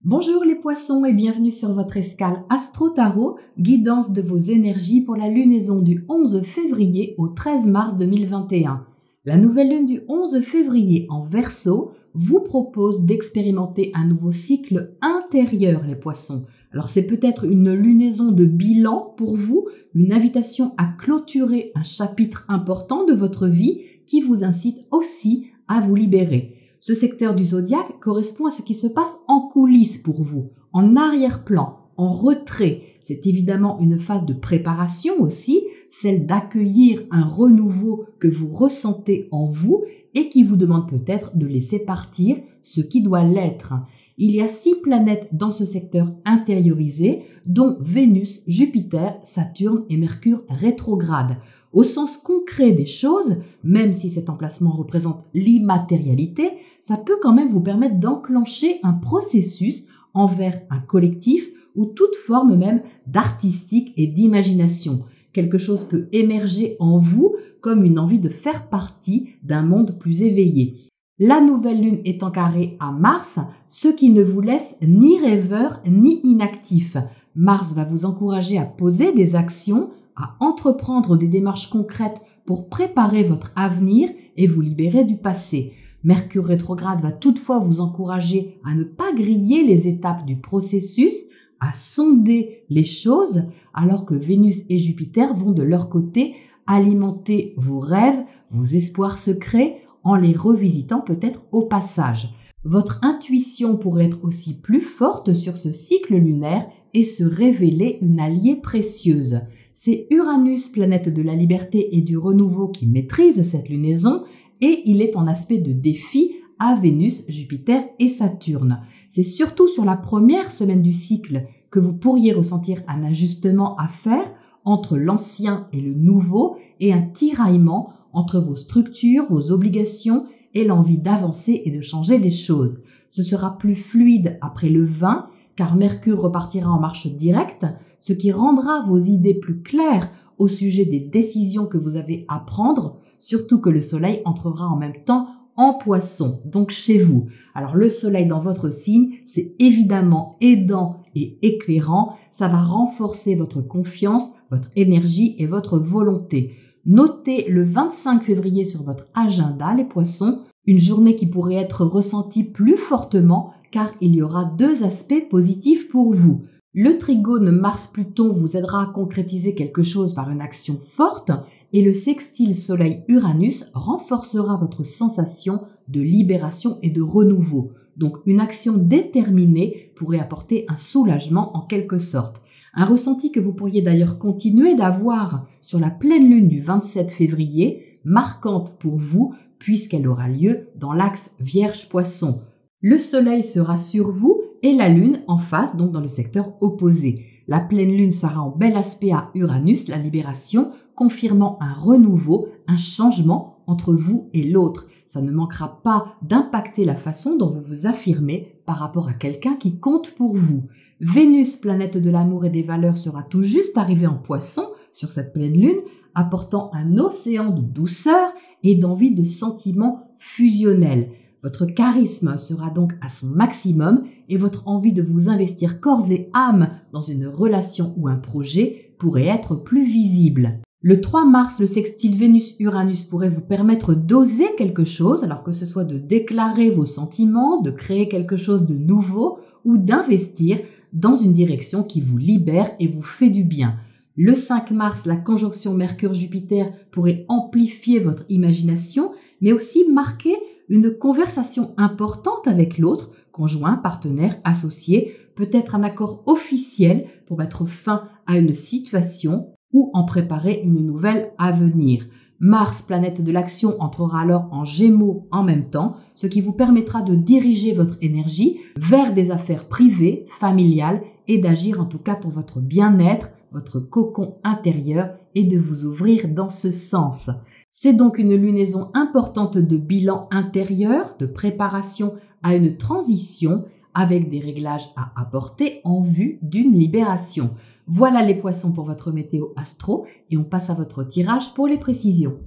Bonjour les poissons et bienvenue sur votre escale Astro Tarot, guidance de vos énergies pour la lunaison du 11 février au 13 mars 2021. La nouvelle lune du 11 février en Verseau vous propose d'expérimenter un nouveau cycle intérieur les poissons. Alors c'est peut-être une lunaison de bilan pour vous, une invitation à clôturer un chapitre important de votre vie qui vous incite aussi à vous libérer. Ce secteur du zodiaque correspond à ce qui se passe en coulisses pour vous, en arrière-plan, en retrait. C'est évidemment une phase de préparation aussi, celle d'accueillir un renouveau que vous ressentez en vous et qui vous demande peut-être de laisser partir ce qui doit l'être. Il y a 6 planètes dans ce secteur intériorisé, dont Vénus, Jupiter, Saturne et Mercure rétrograde. Au sens concret des choses, même si cet emplacement représente l'immatérialité, ça peut quand même vous permettre d'enclencher un processus envers un collectif ou toute forme même d'artistique et d'imagination. Quelque chose peut émerger en vous comme une envie de faire partie d'un monde plus éveillé. La nouvelle lune est en carré à Mars, ce qui ne vous laisse ni rêveur ni inactif. Mars va vous encourager à poser des actions, à entreprendre des démarches concrètes pour préparer votre avenir et vous libérer du passé. Mercure rétrograde va toutefois vous encourager à ne pas griller les étapes du processus, à sonder les choses, alors que Vénus et Jupiter vont de leur côté alimenter vos rêves, vos espoirs secrets, en les revisitant peut-être au passage. Votre intuition pourrait être aussi plus forte sur ce cycle lunaire et se révéler une alliée précieuse. C'est Uranus, planète de la liberté et du renouveau, qui maîtrise cette lunaison et il est en aspect de défi à Vénus, Jupiter et Saturne. C'est surtout sur la première semaine du cycle que vous pourriez ressentir un ajustement à faire entre l'ancien et le nouveau et un tiraillement entre vos structures, vos obligations et l'envie d'avancer et de changer les choses. Ce sera plus fluide après le 20 car Mercure repartira en marche directe, ce qui rendra vos idées plus claires au sujet des décisions que vous avez à prendre, surtout que le Soleil entrera en même temps en Poisson, donc chez vous. Alors le Soleil dans votre signe, c'est évidemment aidant et éclairant, ça va renforcer votre confiance, votre énergie et votre volonté. Notez le 25 février sur votre agenda, les poissons, une journée qui pourrait être ressentie plus fortement car il y aura 2 aspects positifs pour vous. Le trigone Mars-Pluton vous aidera à concrétiser quelque chose par une action forte et le sextile Soleil-Uranus renforcera votre sensation de libération et de renouveau. Donc une action déterminée pourrait apporter un soulagement en quelque sorte. Un ressenti que vous pourriez d'ailleurs continuer d'avoir sur la pleine lune du 27 février, marquante pour vous puisqu'elle aura lieu dans l'axe Vierge-Poisson. Le Soleil sera sur vous et la Lune en face, donc dans le secteur opposé. La pleine Lune sera en bel aspect à Uranus, la libération, confirmant un renouveau, un changement entre vous et l'autre. Ça ne manquera pas d'impacter la façon dont vous vous affirmez par rapport à quelqu'un qui compte pour vous. Vénus, planète de l'amour et des valeurs, sera tout juste arrivée en Poisson sur cette pleine Lune, apportant un océan de douceur et d'envie de sentiments fusionnels. Votre charisme sera donc à son maximum et votre envie de vous investir corps et âme dans une relation ou un projet pourrait être plus visible. Le 3 mars, le sextile Vénus-Uranus pourrait vous permettre d'oser quelque chose, alors que ce soit de déclarer vos sentiments, de créer quelque chose de nouveau ou d'investir dans une direction qui vous libère et vous fait du bien. Le 5 mars, la conjonction Mercure-Jupiter pourrait amplifier votre imagination, mais aussi marquer une conversation importante avec l'autre, conjoint, partenaire, associé, peut-être un accord officiel pour mettre fin à une situation ou en préparer une nouvelle à venir. Mars, planète de l'action, entrera alors en Gémeaux en même temps, ce qui vous permettra de diriger votre énergie vers des affaires privées, familiales et d'agir en tout cas pour votre bien-être, votre cocon intérieur et de vous ouvrir dans ce sens. C'est donc une lunaison importante de bilan intérieur, de préparation à une transition avec des réglages à apporter en vue d'une libération. Voilà les poissons pour votre météo astro et on passe à votre tirage pour les précisions.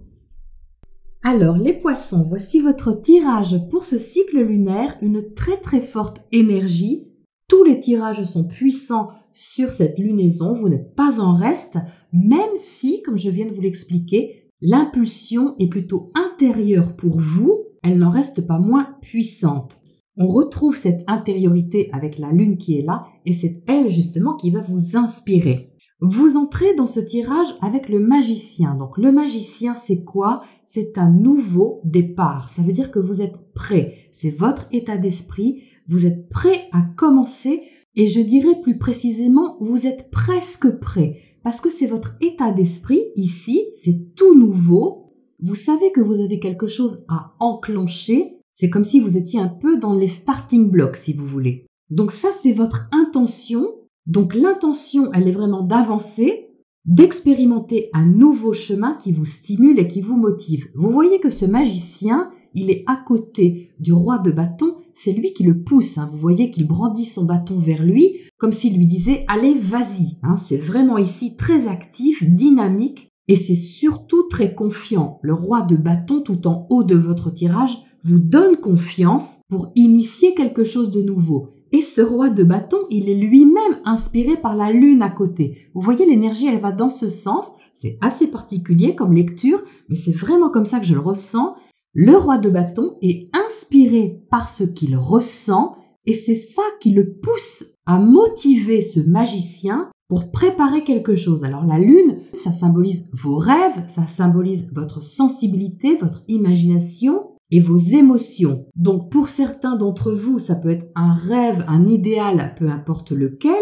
Alors les poissons, voici votre tirage pour ce cycle lunaire, une très forte énergie tous les tirages sont puissants sur cette lunaison, vous n'êtes pas en reste, même si, comme je viens de vous l'expliquer, l'impulsion est plutôt intérieure pour vous, elle n'en reste pas moins puissante. On retrouve cette intériorité avec la lune qui est là et c'est elle justement qui va vous inspirer. Vous entrez dans ce tirage avec le magicien. Donc le magicien, c'est quoi? C'est un nouveau départ. Ça veut dire que vous êtes prêt. C'est votre état d'esprit. Vous êtes prêt à commencer et je dirais plus précisément, vous êtes presque prêt. Parce que c'est votre état d'esprit. Ici, c'est tout nouveau. Vous savez que vous avez quelque chose à enclencher. C'est comme si vous étiez un peu dans les starting blocks, si vous voulez. Donc ça, c'est votre intention. Donc l'intention, elle est vraiment d'avancer, d'expérimenter un nouveau chemin qui vous stimule et qui vous motive. Vous voyez que ce magicien, il est à côté du roi de bâton, c'est lui qui le pousse. Vous voyez qu'il brandit son bâton vers lui, comme s'il lui disait « Allez, vas-y ». C'est vraiment ici très actif, dynamique et c'est surtout très confiant. Le roi de bâton, tout en haut de votre tirage, vous donne confiance pour initier quelque chose de nouveau. Et ce roi de bâton, il est lui-même inspiré par la lune à côté. Vous voyez, l'énergie, elle va dans ce sens. C'est assez particulier comme lecture, mais c'est vraiment comme ça que je le ressens. Le roi de bâton est inspiré par ce qu'il ressent et c'est ça qui le pousse à motiver ce magicien pour préparer quelque chose. Alors la lune, ça symbolise vos rêves, ça symbolise votre sensibilité, votre imagination et vos émotions. Donc pour certains d'entre vous, ça peut être un rêve, un idéal, peu importe lequel.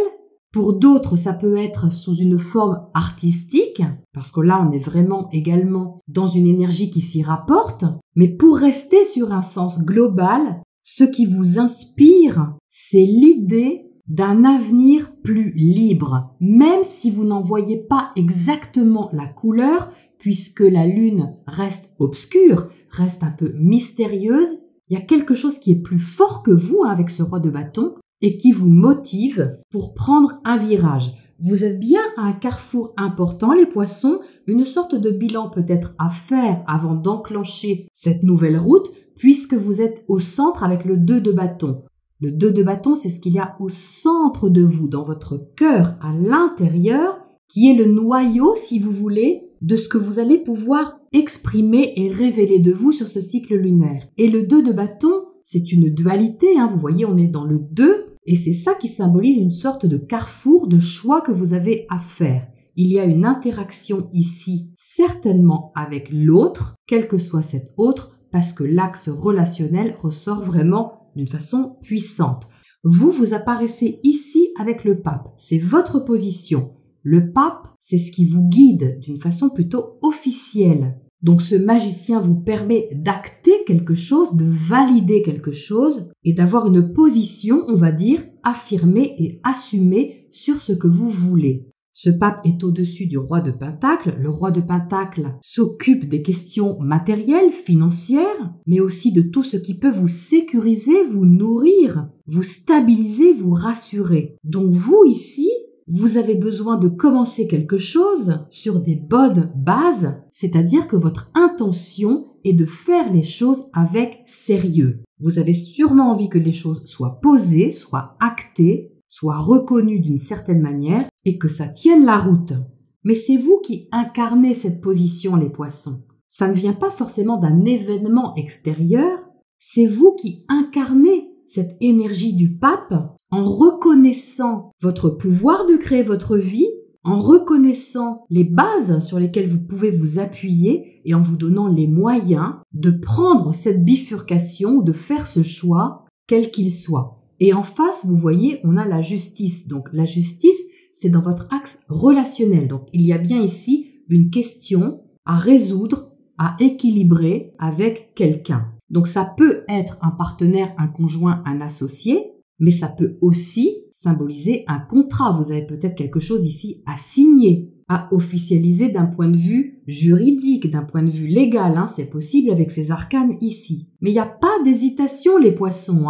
Pour d'autres, ça peut être sous une forme artistique, parce que là, on est vraiment également dans une énergie qui s'y rapporte. Mais pour rester sur un sens global, ce qui vous inspire, c'est l'idée d'un avenir plus libre, même si vous n'en voyez pas exactement la couleur, puisque la lune reste obscure, reste un peu mystérieuse. Il y a quelque chose qui est plus fort que vous avec ce roi de bâton et qui vous motive pour prendre un virage. Vous êtes bien à un carrefour important, les poissons, une sorte de bilan peut-être à faire avant d'enclencher cette nouvelle route, puisque vous êtes au centre avec le 2 de bâton. Le 2 de bâton, c'est ce qu'il y a au centre de vous, dans votre cœur, à l'intérieur, qui est le noyau, si vous voulez, de ce que vous allez pouvoir exprimer et révéler de vous sur ce cycle lunaire. Et le 2 de bâton, c'est une dualité, vous voyez, on est dans le 2, et c'est ça qui symbolise une sorte de carrefour de choix que vous avez à faire. Il y a une interaction ici, certainement avec l'autre, quel que soit cet autre, parce que l'axe relationnel ressort vraiment d'une façon puissante. Vous apparaissez ici avec le pape, c'est votre position. Le pape, c'est ce qui vous guide d'une façon plutôt officielle. Donc ce magicien vous permet d'acter quelque chose, de valider quelque chose et d'avoir une position, on va dire, affirmée et assumée sur ce que vous voulez. Ce pape est au-dessus du roi de Pentacle. Le roi de Pentacle s'occupe des questions matérielles, financières, mais aussi de tout ce qui peut vous sécuriser, vous nourrir, vous stabiliser, vous rassurer. Donc vous ici, vous avez besoin de commencer quelque chose sur des bonnes bases, c'est-à-dire que votre intention est de faire les choses avec sérieux. Vous avez sûrement envie que les choses soient posées, soient actées, soient reconnues d'une certaine manière et que ça tienne la route. Mais c'est vous qui incarnez cette position, les poissons. Ça ne vient pas forcément d'un événement extérieur, c'est vous qui incarnez cette énergie du pape en reconnaissant votre pouvoir de créer votre vie, en reconnaissant les bases sur lesquelles vous pouvez vous appuyer et en vous donnant les moyens de prendre cette bifurcation ou de faire ce choix, quel qu'il soit. Et en face, vous voyez, on a la justice. Donc la justice, c'est dans votre axe relationnel. Donc il y a bien ici une question à résoudre, à équilibrer avec quelqu'un. Donc ça peut être un partenaire, un conjoint, un associé, mais ça peut aussi symboliser un contrat. Vous avez peut-être quelque chose ici à signer, à officialiser d'un point de vue juridique, d'un point de vue légal. C'est possible avec ces arcanes ici. Mais il n'y a pas d'hésitation, les poissons.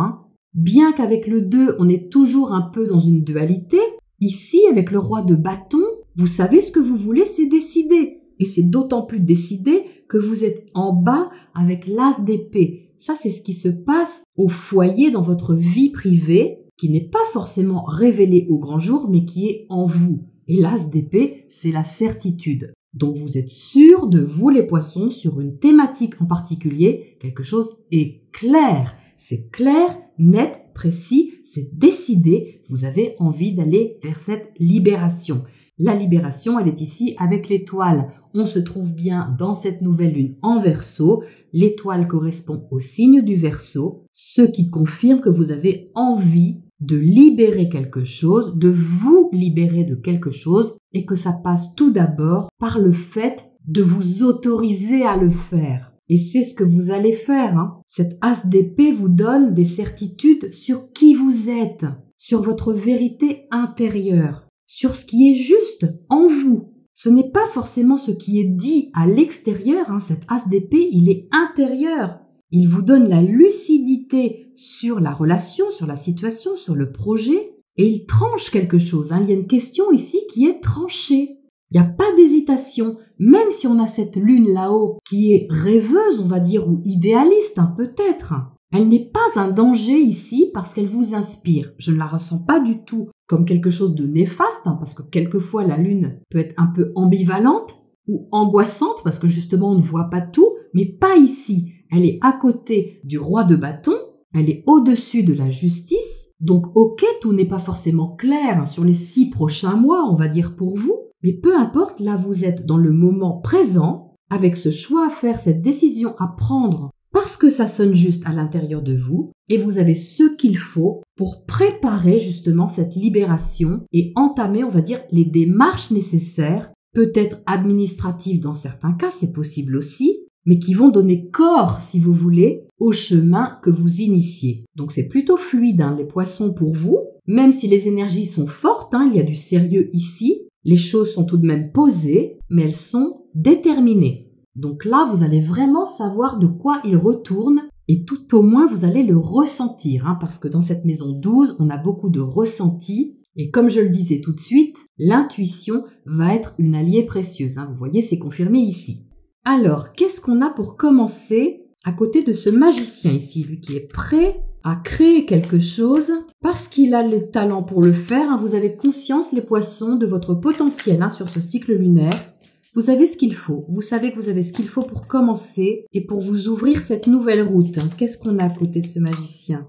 Bien qu'avec le 2, on est toujours un peu dans une dualité, ici, avec le roi de bâton, vous savez ce que vous voulez, c'est décider. Et c'est d'autant plus décidé que vous êtes en bas avec l'as d'épée. Ça, c'est ce qui se passe au foyer dans votre vie privée. qui n'est pas forcément révélé au grand jour, mais qui est en vous. Et l'as d'épée, c'est la certitude. Donc vous êtes sûr de vous les poissons sur une thématique en particulier, quelque chose est clair. C'est clair, net, précis, c'est décidé, vous avez envie d'aller vers cette libération. La libération, elle est ici avec l'étoile. On se trouve bien dans cette nouvelle lune en Verseau. L'étoile correspond au signe du Verseau, ce qui confirme que vous avez envie de libérer quelque chose, de vous libérer de quelque chose et que ça passe tout d'abord par le fait de vous autoriser à le faire. Et c'est ce que vous allez faire. Cette as d'épée vous donne des certitudes sur qui vous êtes, sur votre vérité intérieure, sur ce qui est juste en vous. Ce n'est pas forcément ce qui est dit à l'extérieur. Cet as d'épée, il est intérieur. Il vous donne la lucidité sur la relation, sur la situation, sur le projet, et il tranche quelque chose. Il y a une question ici qui est tranchée. Il n'y a pas d'hésitation, même si on a cette lune là-haut qui est rêveuse, on va dire, ou idéaliste, peut-être. Elle n'est pas un danger ici parce qu'elle vous inspire. Je ne la ressens pas du tout comme quelque chose de néfaste, parce que quelquefois la lune peut être un peu ambivalente ou angoissante parce que justement on ne voit pas tout, mais pas ici. Elle est à côté du roi de bâton, elle est au-dessus de la justice, donc ok, tout n'est pas forcément clair sur les 6 prochains mois, on va dire pour vous, mais peu importe, là vous êtes dans le moment présent, avec ce choix à faire, cette décision à prendre, parce que ça sonne juste à l'intérieur de vous, et vous avez ce qu'il faut pour préparer justement cette libération et entamer, on va dire, les démarches nécessaires, peut-être administratives dans certains cas, c'est possible aussi, mais qui vont donner corps, si vous voulez, au chemin que vous initiez. Donc c'est plutôt fluide, les poissons pour vous, même si les énergies sont fortes, il y a du sérieux ici, les choses sont tout de même posées, mais elles sont déterminées. Donc là, vous allez vraiment savoir de quoi il retourne, et tout au moins, vous allez le ressentir, parce que dans cette maison 12, on a beaucoup de ressentis, et comme je le disais tout de suite, l'intuition va être une alliée précieuse. Vous voyez, c'est confirmé ici. Alors, qu'est-ce qu'on a pour commencer à côté de ce magicien ici, lui qui est prêt à créer quelque chose parce qu'il a le talent pour le faire. Vous avez conscience, les poissons, de votre potentiel sur ce cycle lunaire. Vous avez ce qu'il faut. Vous savez que vous avez ce qu'il faut pour commencer et pour vous ouvrir cette nouvelle route. Qu'est-ce qu'on a à côté de ce magicien?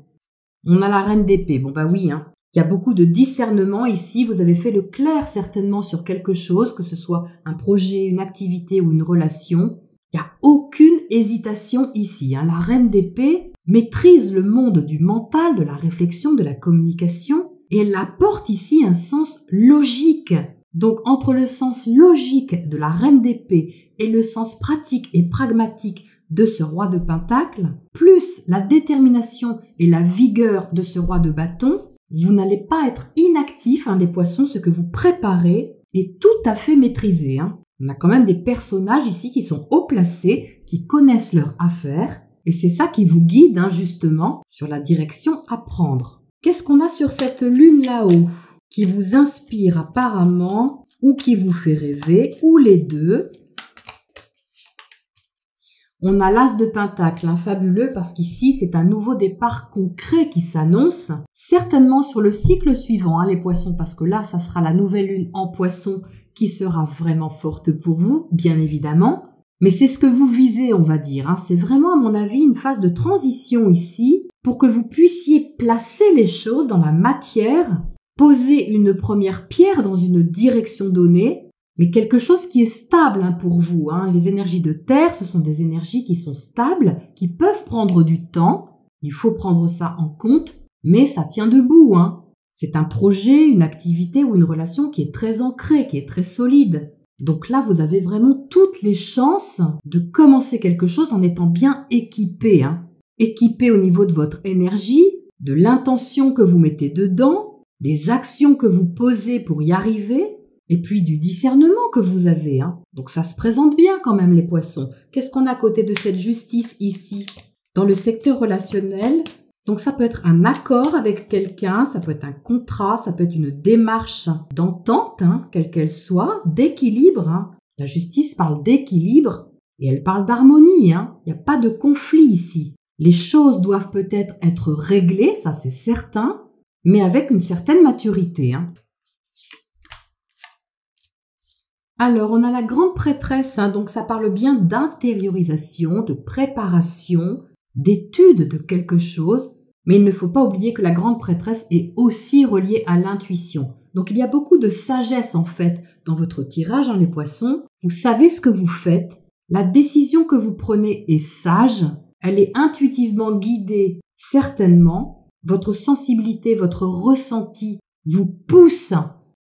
On a la reine d'épée. Bon, oui, il y a beaucoup de discernement ici. Vous avez fait le clair certainement sur quelque chose, que ce soit un projet, une activité ou une relation. Il n'y a aucune hésitation ici. La reine d'épée maîtrise le monde du mental, de la réflexion, de la communication, et elle apporte ici un sens logique. Donc entre le sens logique de la reine d'épée et le sens pratique et pragmatique de ce roi de pentacle, plus la détermination et la vigueur de ce roi de bâton, vous n'allez pas être inactif, les poissons, ce que vous préparez est tout à fait maîtrisé. On a quand même des personnages ici qui sont haut placés, qui connaissent leur affaire, et c'est ça qui vous guide justement sur la direction à prendre. Qu'est-ce qu'on a sur cette lune là-haut qui vous inspire apparemment, ou qui vous fait rêver, ou les deux? On a l'as de pentacle, fabuleux, parce qu'ici, c'est un nouveau départ concret qui s'annonce, certainement sur le cycle suivant, les poissons, parce que là, ça sera la nouvelle lune en poisson qui sera vraiment forte pour vous, bien évidemment. Mais c'est ce que vous visez, on va dire. C'est vraiment, à mon avis, une phase de transition ici, pour que vous puissiez placer les choses dans la matière, poser une première pierre dans une direction donnée, mais quelque chose qui est stable pour vous. Les énergies de terre, ce sont des énergies qui sont stables, qui peuvent prendre du temps. Il faut prendre ça en compte, mais ça tient debout. C'est un projet, une activité ou une relation qui est très ancrée, qui est très solide. Donc là, vous avez vraiment toutes les chances de commencer quelque chose en étant bien équipé. Équipé au niveau de votre énergie, de l'intention que vous mettez dedans, des actions que vous posez pour y arriver, et puis du discernement que vous avez. Donc ça se présente bien quand même, les poissons. Qu'est-ce qu'on a à côté de cette justice ici? Dans le secteur relationnel, donc ça peut être un accord avec quelqu'un, ça peut être un contrat, ça peut être une démarche d'entente, quelle qu'elle soit, d'équilibre. La justice parle d'équilibre et elle parle d'harmonie. Il n'y a pas de conflit ici. Les choses doivent peut-être être réglées, ça c'est certain, mais avec une certaine maturité, hein. Alors, on a la grande prêtresse, hein, donc ça parle bien d'intériorisation, de préparation, d'étude de quelque chose, mais il ne faut pas oublier que la grande prêtresse est aussi reliée à l'intuition. Donc, il y a beaucoup de sagesse, en fait, dans votre tirage, hein, les poissons. Vous savez ce que vous faites, la décision que vous prenez est sage, elle est intuitivement guidée, certainement. Votre sensibilité, votre ressenti vous pousse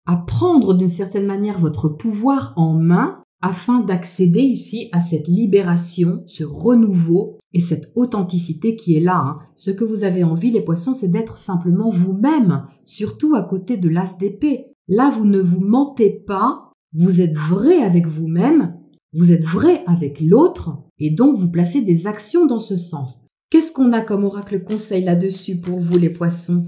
à prendre d'une certaine manière votre pouvoir en main afin d'accéder ici à cette libération, ce renouveau et cette authenticité qui est là, hein. Ce que vous avez envie, les poissons, c'est d'être simplement vous-même, surtout à côté de l'as d'épée. Là, vous ne vous mentez pas, vous êtes vrai avec vous-même, vous êtes vrai avec l'autre et donc vous placez des actions dans ce sens. Qu'est-ce qu'on a comme oracle conseil là-dessus pour vous, les poissons?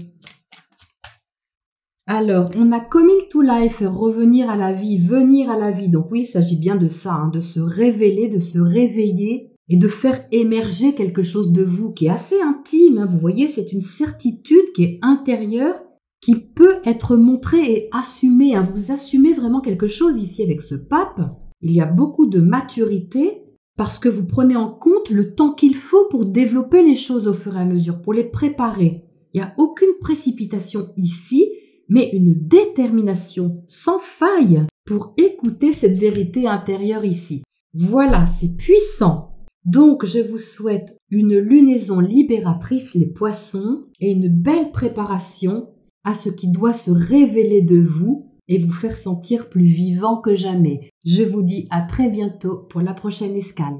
Alors, on a coming to life, revenir à la vie, venir à la vie. Donc oui, il s'agit bien de ça, hein, de se révéler, de se réveiller et de faire émerger quelque chose de vous qui est assez intime, hein. Vous voyez, c'est une certitude qui est intérieure, qui peut être montrée et assumée, hein. Vous assumez vraiment quelque chose ici avec ce pape. Il y a beaucoup de maturité parce que vous prenez en compte le temps qu'il faut pour développer les choses au fur et à mesure, pour les préparer. Il n'y a aucune précipitation ici, mais une détermination sans faille pour écouter cette vérité intérieure ici. Voilà, c'est puissant. Donc, je vous souhaite une lunaison libératrice, les poissons, et une belle préparation à ce qui doit se révéler de vous et vous faire sentir plus vivant que jamais. Je vous dis à très bientôt pour la prochaine escale.